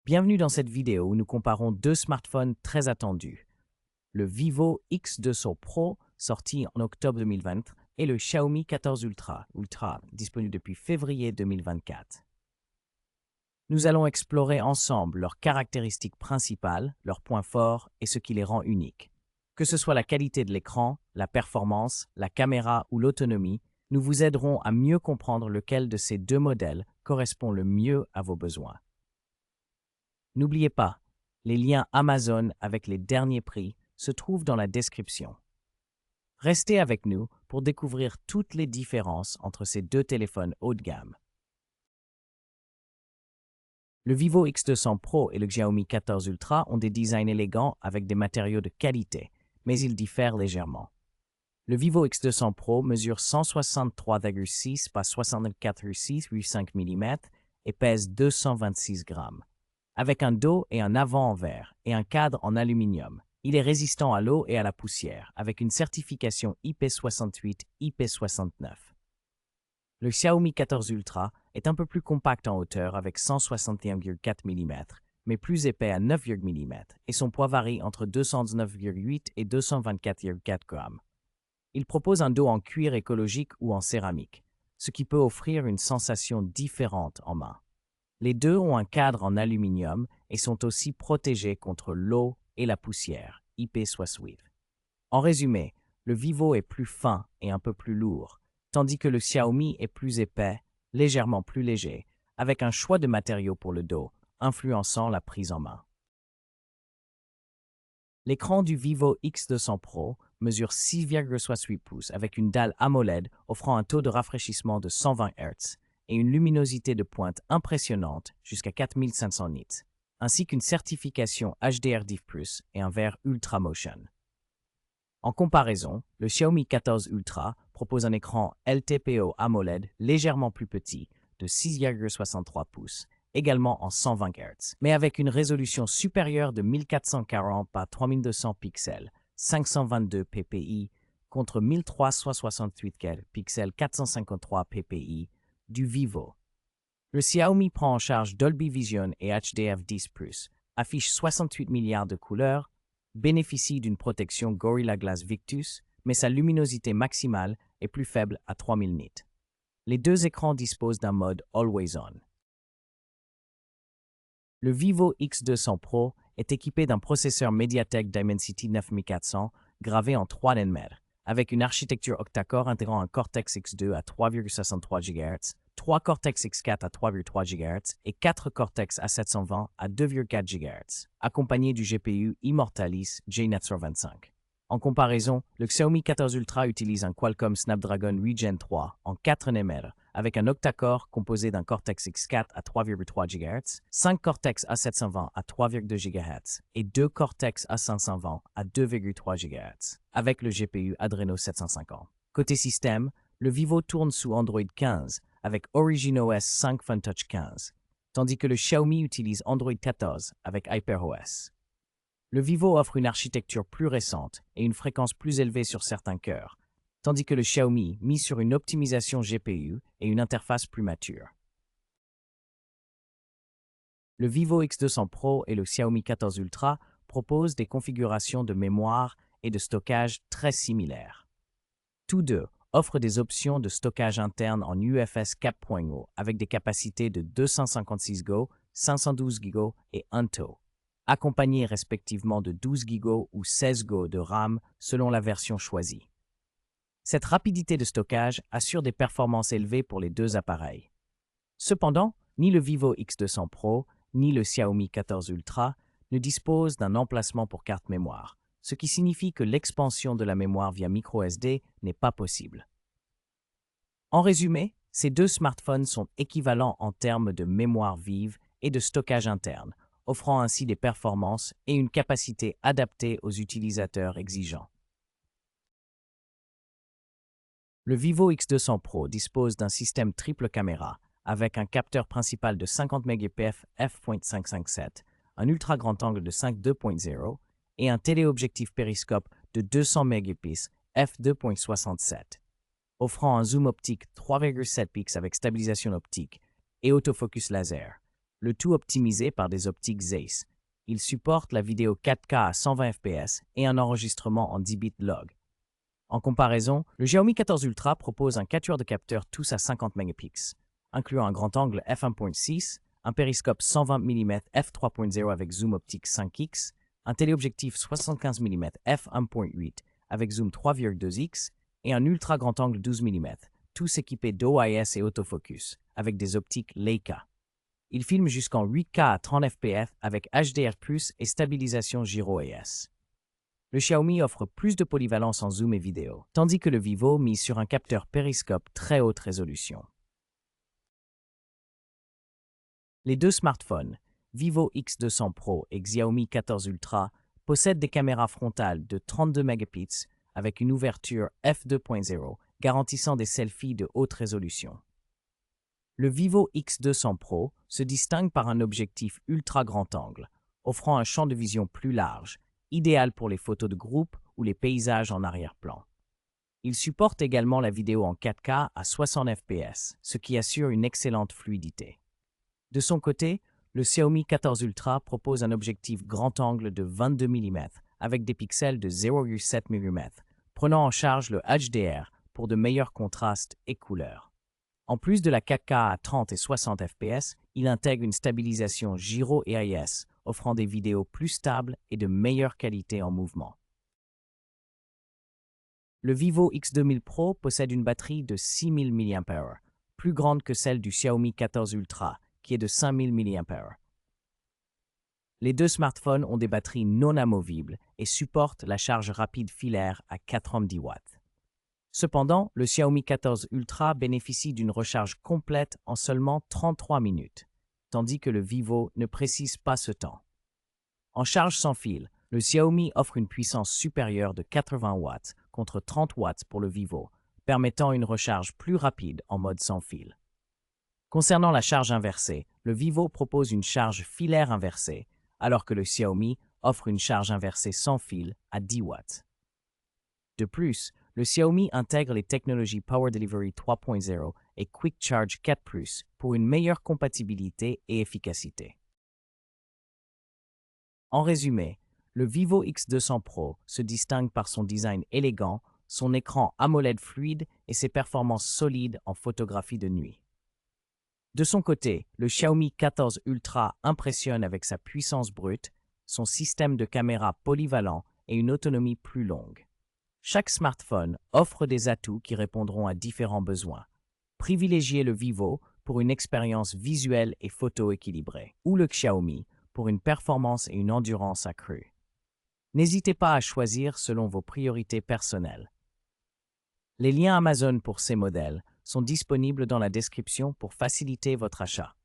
Bienvenue dans cette vidéo où nous comparons deux smartphones très attendus. Le Vivo X200 Pro, sorti en octobre 2020, et le Xiaomi 14 Ultra, disponible depuis février 2024. Nous allons explorer ensemble leurs caractéristiques principales, leurs points forts et ce qui les rend uniques. Que ce soit la qualité de l'écran, la performance, la caméra ou l'autonomie, nous vous aiderons à mieux comprendre lequel de ces deux modèles correspond le mieux à vos besoins. N'oubliez pas, les liens Amazon avec les derniers prix se trouvent dans la description. Restez avec nous pour découvrir toutes les différences entre ces deux téléphones haut de gamme. Le Vivo X200 Pro et le Xiaomi 14 Ultra ont des designs élégants avec des matériaux de qualité, mais ils diffèrent légèrement. Le Vivo X200 Pro mesure 163,6 par 64,6,5 mm et pèse 226 grammes. Avec un dos et un avant en verre et un cadre en aluminium, il est résistant à l'eau et à la poussière, avec une certification IP68, IP69. Le Xiaomi 14 Ultra est un peu plus compact en hauteur avec 161,4 mm, mais plus épais à 9 mm et son poids varie entre 219,8 et 224,4 grammes. Il propose un dos en cuir écologique ou en céramique, ce qui peut offrir une sensation différente en main. Les deux ont un cadre en aluminium et sont aussi protégés contre l'eau et la poussière, IP68. En résumé, le Vivo est plus fin et un peu plus lourd, tandis que le Xiaomi est plus épais, légèrement plus léger, avec un choix de matériaux pour le dos, influençant la prise en main. L'écran du Vivo X200 Pro mesure 6,68 pouces avec une dalle AMOLED offrant un taux de rafraîchissement de 120 Hz et une luminosité de pointe impressionnante jusqu'à 4500 nits, ainsi qu'une certification HDR10+, et un verre Ultra Motion. En comparaison, le Xiaomi 14 Ultra propose un écran LTPO AMOLED légèrement plus petit, de 6,63 pouces, également en 120 Hz, mais avec une résolution supérieure de 1440 par 3200 pixels, 522 ppi, contre 1368 pixels 453 ppi du Vivo. Le Xiaomi prend en charge Dolby Vision et HDR10+, affiche 68 milliards de couleurs, bénéficie d'une protection Gorilla Glass Victus, mais sa luminosité maximale est plus faible à 3000 nits. Les deux écrans disposent d'un mode Always On. Le Vivo X200 Pro est équipé d'un processeur MediaTek Dimensity 9400 gravé en 3 nm, avec une architecture octa-core intégrant un Cortex X2 à 3,63 GHz, 3 Cortex X4 à 3,3 GHz et 4 Cortex A720 à 2,4 GHz, accompagné du GPU Immortalis J925. En comparaison, le Xiaomi 14 Ultra utilise un Qualcomm Snapdragon Regen 3 en 4 nm avec un octa-core composé d'un Cortex X4 à 3,3 GHz, 5 Cortex A720 à 3,2 GHz et 2 Cortex A520 à 2,3 GHz, avec le GPU Adreno 750. Côté système, le Vivo tourne sous Android 15 avec OriginOS 5 FunTouch 15, tandis que le Xiaomi utilise Android 14 avec HyperOS. Le Vivo offre une architecture plus récente et une fréquence plus élevée sur certains cœurs, tandis que le Xiaomi mise sur une optimisation GPU et une interface plus mature. Le Vivo X200 Pro et le Xiaomi 14 Ultra proposent des configurations de mémoire et de stockage très similaires. Tous deux offrent des options de stockage interne en UFS 4.0 avec des capacités de 256 Go, 512 Go et 1 TB, accompagnés respectivement de 12 Go ou 16 Go de RAM selon la version choisie. Cette rapidité de stockage assure des performances élevées pour les deux appareils. Cependant, ni le Vivo X200 Pro ni le Xiaomi 14 Ultra ne disposent d'un emplacement pour carte mémoire, ce qui signifie que l'expansion de la mémoire via microSD n'est pas possible. En résumé, ces deux smartphones sont équivalents en termes de mémoire vive et de stockage interne, offrant ainsi des performances et une capacité adaptée aux utilisateurs exigeants. Le Vivo X200 Pro dispose d'un système triple caméra avec un capteur principal de 50 mégapixels f.557, un ultra grand angle de 5.2.0 et un téléobjectif périscope de 200 mégapixels f2.67, offrant un zoom optique 3,7 pixels avec stabilisation optique et autofocus laser, le tout optimisé par des optiques Zeiss. Il supporte la vidéo 4K à 120 fps et un enregistrement en 10 bits log. En comparaison, le Xiaomi 14 Ultra propose un quatuor de capteurs tous à 50 mégapixels, incluant un grand angle f1.6, un périscope 120 mm f3.0 avec zoom optique 5x, un téléobjectif 75 mm f1.8 avec zoom 3,2x et un ultra grand angle 12 mm, tous équipés d'OIS et autofocus, avec des optiques Leica. Il filme jusqu'en 8K à 30 fps avec HDR+, et stabilisation gyro-AS. Le Xiaomi offre plus de polyvalence en zoom et vidéo, tandis que le Vivo mise sur un capteur périscope très haute résolution. Les deux smartphones, Vivo X200 Pro et Xiaomi 14 Ultra, possèdent des caméras frontales de 32 mégapixels avec une ouverture f2.0 garantissant des selfies de haute résolution. Le Vivo X200 Pro se distingue par un objectif ultra grand angle, offrant un champ de vision plus large, idéal pour les photos de groupe ou les paysages en arrière-plan. Il supporte également la vidéo en 4K à 60 fps, ce qui assure une excellente fluidité. De son côté, le Xiaomi 14 Ultra propose un objectif grand angle de 22 mm avec des pixels de 0,7 mm, prenant en charge le HDR pour de meilleurs contrastes et couleurs. En plus de la 4K à 30 et 60 fps, il intègre une stabilisation gyro et AIS, offrant des vidéos plus stables et de meilleure qualité en mouvement. Le Vivo X2000 Pro possède une batterie de 6000 mAh, plus grande que celle du Xiaomi 14 Ultra, qui est de 5000 mAh. Les deux smartphones ont des batteries non amovibles et supportent la charge rapide filaire à 90 watts. Cependant, le Xiaomi 14 Ultra bénéficie d'une recharge complète en seulement 33 minutes, tandis que le Vivo ne précise pas ce temps. En charge sans fil, le Xiaomi offre une puissance supérieure de 80 watts contre 30 watts pour le Vivo, permettant une recharge plus rapide en mode sans fil. Concernant la charge inversée, le Vivo propose une charge filaire inversée, alors que le Xiaomi offre une charge inversée sans fil à 10 watts. De plus, le Xiaomi intègre les technologies Power Delivery 3.0 et Quick Charge 4+ pour une meilleure compatibilité et efficacité. En résumé, le Vivo X200 Pro se distingue par son design élégant, son écran AMOLED fluide et ses performances solides en photographie de nuit. De son côté, le Xiaomi 14 Ultra impressionne avec sa puissance brute, son système de caméra polyvalent et une autonomie plus longue. Chaque smartphone offre des atouts qui répondront à différents besoins. Privilégiez le Vivo pour une expérience visuelle et photo équilibrée, ou le Xiaomi pour une performance et une endurance accrue. N'hésitez pas à choisir selon vos priorités personnelles. Les liens Amazon pour ces modèles sont disponibles dans la description pour faciliter votre achat.